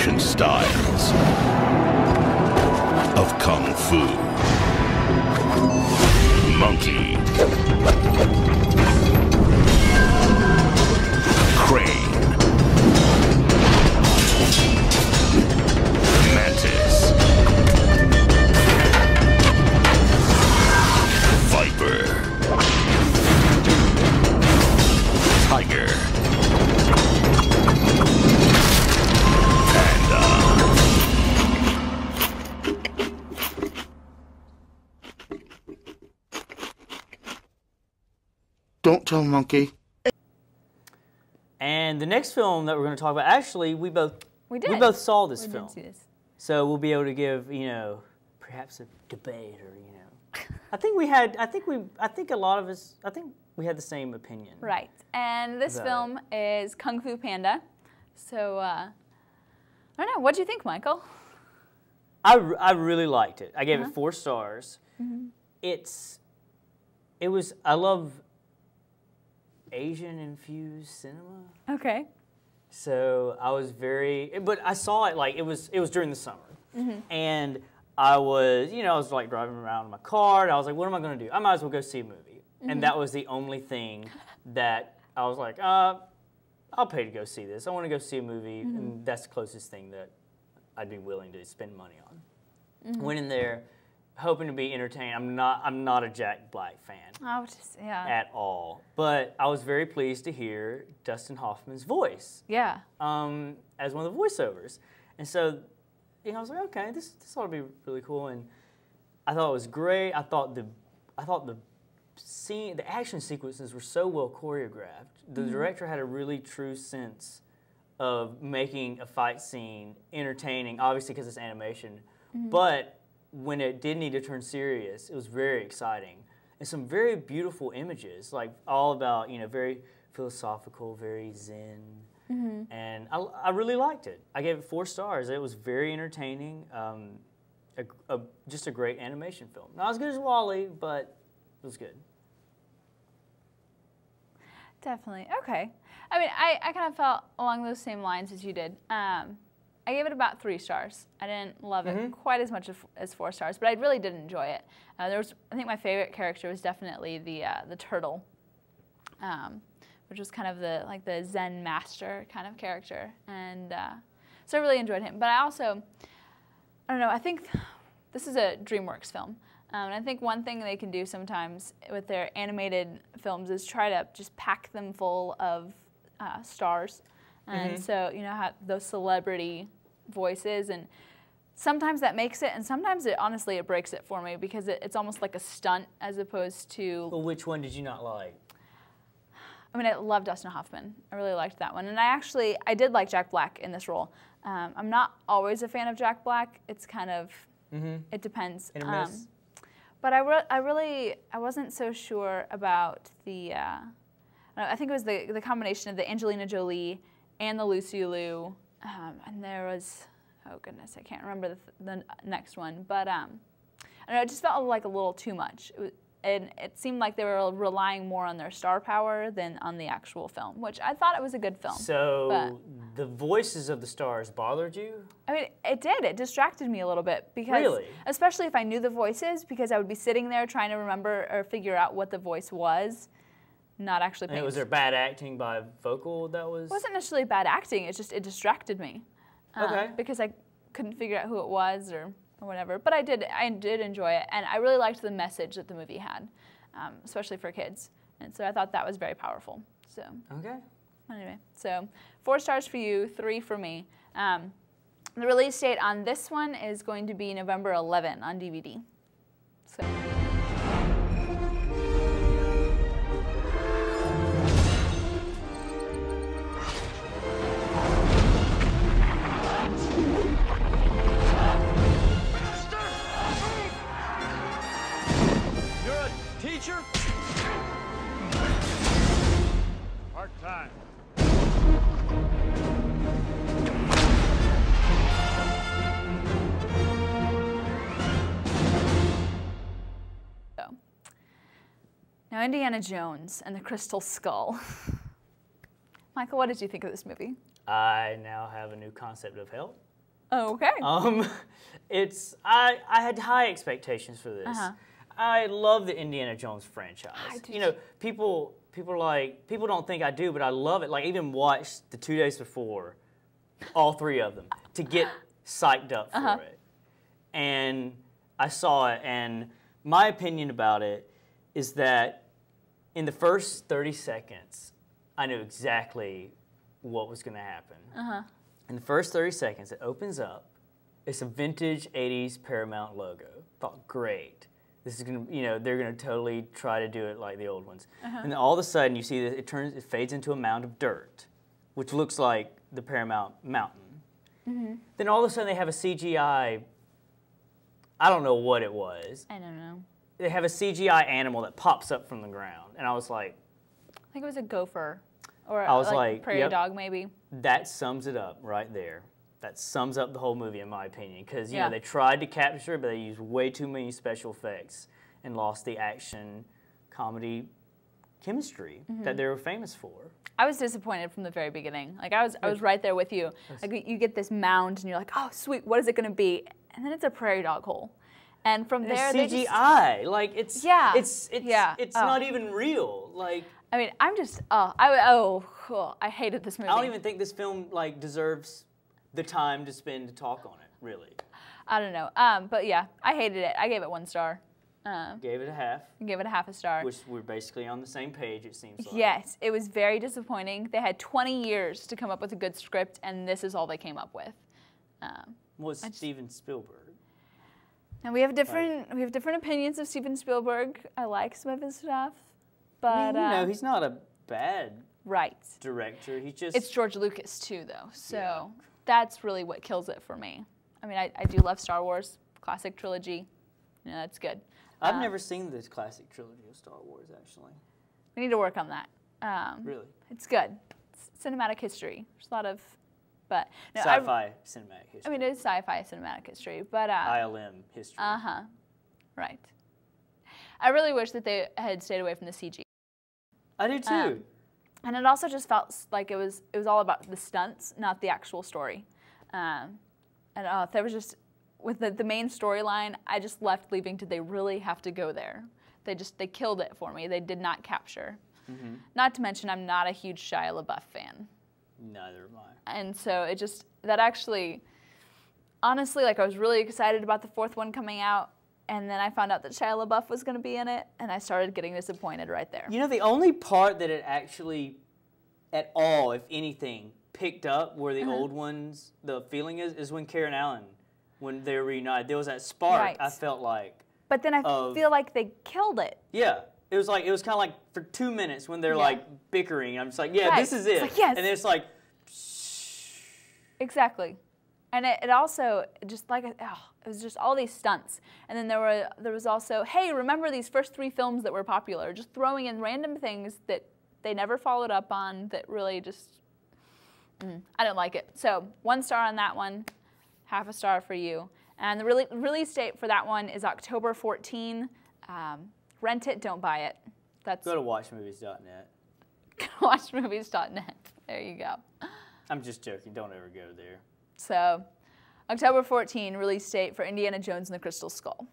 action styles of Kung Fu. Monkey. Crane. Mantis. Viper. Tiger. Don't tell Monkey. And the next film that we're going to talk about, actually, we both saw this film. We did see this. So we'll be able to give, perhaps a debate or, I think a lot of us, we had the same opinion. Right. And this film is Kung Fu Panda. So, I don't know. What do you think, Michael? I really liked it. I gave it 4 stars. I love Asian-infused cinema. Okay. So I was but I saw it it was during the summer. And I was driving around in my car, and I was like, what am I going to do? I might as well go see a movie. And that was the only thing that I was like, I'll pay to go see this. I want to go see a movie, and that's the closest thing that I'd be willing to spend money on. Went in there hoping to be entertained. I'm not a Jack Black fan at all. But I was very pleased to hear Dustin Hoffman's voice. Yeah. As one of the voiceovers. And so I was like, okay, this ought to be really cool. And I thought it was great. I thought the action sequences were so well choreographed. The director had a really true sense of making a fight scene entertaining, obviously because it's animation, but when it did need to turn serious, it was very exciting. And some very beautiful images, all about, very philosophical, very zen. And I really liked it. I gave it 4 stars. It was very entertaining, just a great animation film. Not as good as WALL-E, but it was good. Definitely. Okay. I mean, I kind of felt along those same lines as you did. I gave it about 3 stars. I didn't love it quite as much as 4 stars, but I really did enjoy it. I think my favorite character was definitely the turtle, which was kind of the Zen master kind of character, and so I really enjoyed him. But I don't know. I think this is a DreamWorks film. And I think one thing they can do sometimes with their animated films is try to just pack them full of stars. And so, have those celebrity voices. And sometimes that makes it, and sometimes honestly it breaks it for me because it's almost like a stunt as opposed to... Well, which one did you not like? I mean, I love Dustin Hoffman. I really liked that one. And I did like Jack Black in this role. I'm not always a fan of Jack Black. It's kind of, it depends. Hit or miss? But I wasn't so sure about I think it was the combination of the Angelina Jolie and the Lucy Liu, and there was, oh goodness, I can't remember the next one, but I don't know, it just felt like a little too much. And it seemed like they were relying more on their star power than on the actual film, which I thought it was a good film. So the voices of the stars bothered you? I mean, it did. It distracted me a little bit because, especially if I knew the voices, because I would be sitting there trying to remember or figure out what the voice was, not actually paying. And was there bad acting by vocal that was? It wasn't necessarily bad acting. It distracted me. Because I couldn't figure out who it was or whatever. But I did enjoy it, and I really liked the message that the movie had, especially for kids. And so I thought that was very powerful. So anyway, so 4 stars for you, 3 for me. The release date on this one is going to be November 11 on DVD. So. Teacher? Part-time. Now, Indiana Jones and the Crystal Skull. Michael, what did you think of this movie? I now have a new concept of hell. Okay. I had high expectations for this. I love the Indiana Jones franchise. You know, people don't think I do, but I love it. Like, I even watched the 2 days before, all 3 of them, to get psyched up for it. And I saw it, and my opinion about it is that in the first 30 seconds, I knew exactly what was going to happen. In the first 30 seconds, it opens up. It's a vintage 80s Paramount logo. Thought, great. This is going to, you know, they're going to totally try to do it like the old ones. And then all of a sudden, you see that it fades into a mound of dirt, which looks like the Paramount Mountain. Then all of a sudden, they have a CGI, I don't know what it was. I don't know. They have a CGI animal that pops up from the ground. And I was like... I think it was a gopher. Or I was like prairie dog, maybe. That sums it up right there. That sums up the whole movie, in my opinion. Because, you know, they tried to capture it, but they used way too many special effects and lost the action, comedy chemistry that they were famous for. I was disappointed from the very beginning. Like, I was right there with you. Like, you get this mound, and you're like, oh, sweet, what is it going to be? And then it's a prairie dog hole. And from there, it's CGI. Like, it's not even real. Like, I mean, I'm just, I hated this movie. I don't even think this film, like, deserves the time to spend to talk on it, really. I don't know. But yeah, I hated it. I gave it 1 star. Gave it a half. Gave it a half a star. Which we're basically on the same page, it seems like. Yes, it was very disappointing. They had 20 years to come up with a good script, and this is all they came up with. Was Steven Spielberg. And we have different opinions of Steven Spielberg. I like some of his stuff, but I mean, you know, he's not a bad director. He just it's George Lucas too, though. So that's really what kills it for me. I mean, I do love Star Wars, classic trilogy. Yeah, that's good. I've never seen this classic trilogy of Star Wars, actually. We need to work on that. Really? It's good. It's cinematic history. There's a lot of, but no, sci-fi cinematic history. I mean, it is sci-fi cinematic history, but ILM history. Right. I really wish that they had stayed away from the CG. I do too. And it also just felt like it was all about the stunts, not the actual story. And there was just, with the main storyline, I just left leaving, did they really have to go there? They killed it for me. They did not capture. Not to mention, I'm not a huge Shia LaBeouf fan. Neither am I. And so it just, that actually, honestly, like I was really excited about the 4th one coming out, and then I found out that Shia LaBeouf was going to be in it, and I started getting disappointed right there. You know, the only part that it actually, at all, if anything, picked up where the old ones, the feeling is when Karen Allen, when they were reunited, there was that spark, I felt like. But then I feel like they killed it. Yeah. It was kind of like for 2 minutes when they're like bickering. I'm just like, yeah, this is it. It's like, yes. And then it's like, exactly. And it also just like, it was just all these stunts. And then there was also, hey, remember these first 3 films that were popular? Just throwing in random things that they never followed up on that really just, I didn't like it. So 1 star on that one, half a star for you. And the release date for that one is October 14. Rent it, don't buy it. Go to watchmovies.net. Watchmovies.net. There you go. I'm just joking. Don't ever go there. So, October 14, release date for Indiana Jones and the Crystal Skull.